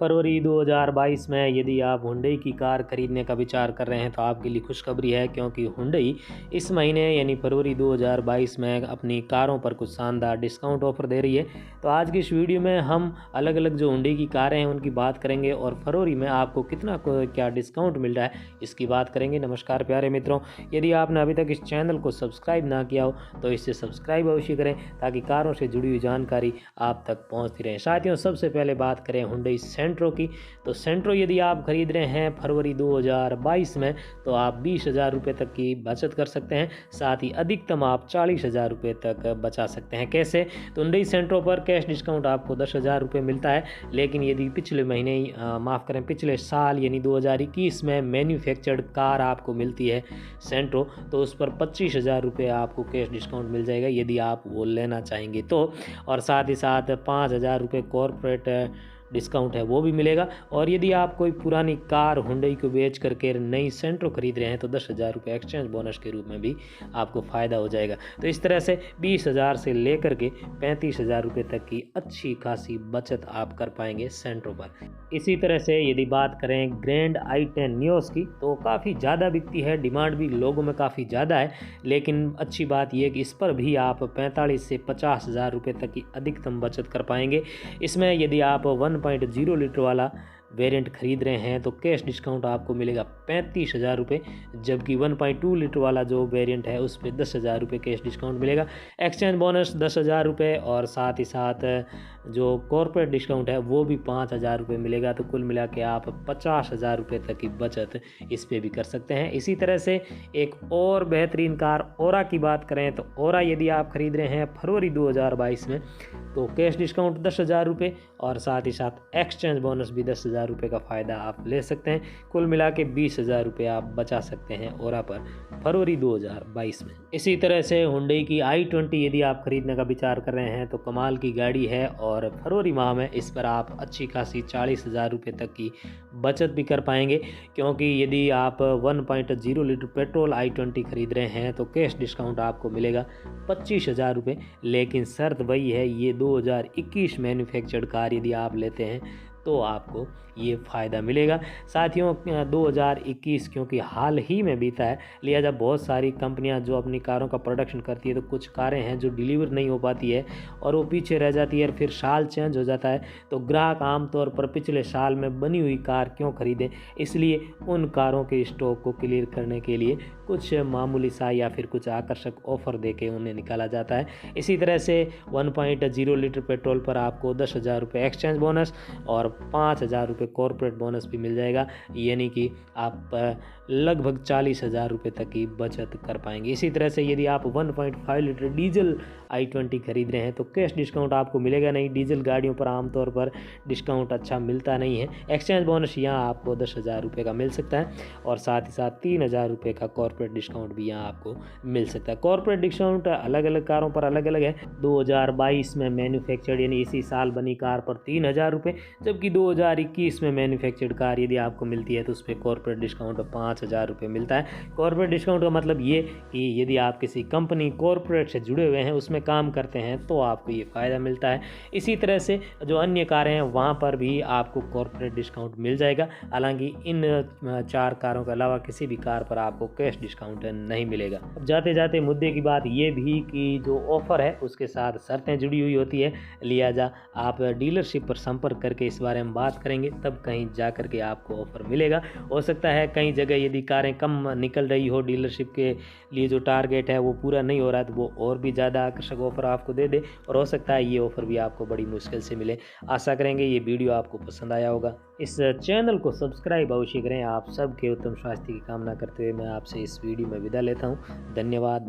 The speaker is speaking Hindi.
फरवरी 2022 में यदि आप हुंडई की कार खरीदने का विचार कर रहे हैं तो आपके लिए खुशखबरी है, क्योंकि हुंडई इस महीने यानी फरवरी 2022 में अपनी कारों पर कुछ शानदार डिस्काउंट ऑफर दे रही है। तो आज की इस वीडियो में हम अलग अलग जो हुंडई की कारें हैं उनकी बात करेंगे और फरवरी में आपको कितना क्या डिस्काउंट मिल रहा है इसकी बात करेंगे। नमस्कार प्यारे मित्रों, यदि आपने अभी तक इस चैनल को सब्सक्राइब ना किया हो तो इसे सब्सक्राइब अवश्य करें ताकि कारों से जुड़ी हुई जानकारी आप तक पहुँचती रहे। साथियों, सबसे पहले बात करें हुंडई सेंट्रो की, तो सेंट्रो यदि आप खरीद रहे हैं फरवरी 2022 में तो आप 20,000 रुपये तक की बचत कर सकते हैं। साथ ही अधिकतम आप 40,000 रुपये तक बचा सकते हैं। कैसे? तो हुंडई सेंट्रो पर कैश डिस्काउंट आपको 10,000 रुपये मिलता है, लेकिन यदि पिछले साल यानी 2021 में मैन्युफैक्चर्ड कार आपको मिलती है सेंट्रो, तो उस पर 25,000 रुपये आपको कैश डिस्काउंट मिल जाएगा यदि आप वो लेना चाहेंगे तो। और साथ ही साथ 5,000 रुपये कॉर्पोरेट डिस्काउंट है वो भी मिलेगा। और यदि आप कोई पुरानी कार हुंडई को बेच करके नई सेंट्रो खरीद रहे हैं तो 10,000 रुपये एक्सचेंज बोनस के रूप में भी आपको फ़ायदा हो जाएगा। तो इस तरह से 20,000 से लेकर के 35,000 रुपये तक की अच्छी खासी बचत आप कर पाएंगे सेंट्रो पर। इसी तरह से यदि बात करें ग्रैंड i10 नियोस की, तो काफ़ी ज़्यादा बिकती है, डिमांड भी लोगों में काफ़ी ज़्यादा है, लेकिन अच्छी बात यह है कि इस पर भी आप 45 से 50,000 रुपये तक की अधिकतम बचत कर पाएंगे। इसमें यदि आप 1.0 लीटर वाला वेरिएंट खरीद रहे हैं तो कैश डिस्काउंट आपको मिलेगा 35,000 रुपये, जबकि 1.2 लीटर वाला जो वेरिएंट है उस पर 10,000 रुपये कैश डिस्काउंट मिलेगा। एक्सचेंज बोनस 10,000 रुपये और साथ ही साथ जो कॉर्पोरेट डिस्काउंट है वो भी 5,000 रुपये मिलेगा। तो कुल मिला के आप 50,000 रुपये तक की बचत इस पे भी कर सकते हैं। इसी तरह से एक और बेहतरीन कार ओरा की बात करें तो ओरा यदि आप खरीद रहे हैं फरवरी 2022 में तो कैश डिस्काउंट 10,000 रुपये और साथ ही साथ एक्सचेंज बोनस भी 10,000 रुपये का फ़ायदा आप ले सकते हैं। कुल मिला के 20,000 रुपये आप बचा सकते हैं ओरा पर फरवरी 2022 में। इसी तरह से हुंडई की i20 यदि आप खरीदने का विचार कर रहे हैं तो कमाल की गाड़ी है और फरवरी माह में इस पर आप अच्छी खासी 40,000 रुपये तक की बचत भी कर पाएंगे, क्योंकि यदि आप 1.0 लीटर पेट्रोल i20 खरीद रहे हैं तो कैश डिस्काउंट आपको मिलेगा 25,000 रुपये, लेकिन शर्त वही है ये 2021 मैन्युफैक्चर्ड कार यदि आप लेते हैं तो आपको ये फ़ायदा मिलेगा। साथियों, 2021 क्योंकि हाल ही में बीता है, लिहाजा बहुत सारी कंपनियां जो अपनी कारों का प्रोडक्शन करती है तो कुछ कारें हैं जो डिलीवर नहीं हो पाती है और वो पीछे रह जाती है और फिर साल चेंज हो जाता है। तो ग्राहक आमतौर पर पिछले साल में बनी हुई कार क्यों खरीदें, इसलिए उन कारों के स्टॉक को क्लियर करने के लिए कुछ मामूली सा या फिर कुछ आकर्षक ऑफ़र देके उन्हें निकाला जाता है। इसी तरह से 1.0 लीटर पेट्रोल पर आपको 10,000 रुपये एक्सचेंज बोनस और 5,000 रुपये कॉर्पोरेट बोनस भी मिल जाएगा, यानी कि आप लगभग 40,000 रुपये तक की बचत कर पाएंगे। इसी तरह से यदि आप 1.5 लीटर डीजल i20 खरीद रहे हैं तो कैश डिस्काउंट आपको मिलेगा नहीं। डीजल गाड़ियों पर आमतौर पर डिस्काउंट अच्छा मिलता नहीं है। एक्सचेंज बोनस यहाँ आपको 10,000 रुपये का मिल सकता है और साथ ही साथ 3,000 रुपये का कॉर्पोरेट डिस्काउंट भी यहाँ आपको मिल सकता है। कॉर्पोरेट डिस्काउंट अलग अलग कारों पर अलग अलग है। 2022 में मैन्युफैक्चर्ड यानी इसी साल बनी कार पर 3,000 रुपये, जबकि 2021 में मैन्युफैक्चर्ड कार यदि आपको मिलती है तो उस पर कॉर्पोरेट डिस्काउंट 5,000 रुपये मिलता है। कॉर्पोरेट डिस्काउंट का मतलब ये कि यदि आप किसी कंपनी कॉर्पोरेट से जुड़े हुए हैं, उसमें काम करते हैं, तो आपको ये फ़ायदा मिलता है। इसी तरह से जो अन्य कारें हैं वहाँ पर भी आपको कॉर्पोरेट डिस्काउंट मिल जाएगा। हालांकि इन 4 कारों के अलावा किसी भी कार पर आपको कैश डिस्काउंट नहीं मिलेगा। अब जाते जाते मुद्दे की बात ये भी कि जो ऑफ़र है उसके साथ शर्तें जुड़ी हुई होती है, लिहाजा आप डीलरशिप पर संपर्क करके इस बारे में बात करेंगे तब कहीं जा कर के आपको ऑफ़र मिलेगा। हो सकता है कई जगह यदि कारें कम निकल रही हो, डीलरशिप के लिए जो टारगेट है वो पूरा नहीं हो रहा है, तो वो और भी ज़्यादा आकर्षक ऑफ़र आपको दे दे और हो सकता है ये ऑफ़र भी आपको बड़ी मुश्किल से मिले। आशा करेंगे ये वीडियो आपको पसंद आया होगा। इस चैनल को सब्सक्राइब अवश्य करें। आप सबके उत्तम स्वास्थ्य की कामना करते हुए मैं आपसे इस वीडियो में विदा लेता हूँ। धन्यवाद।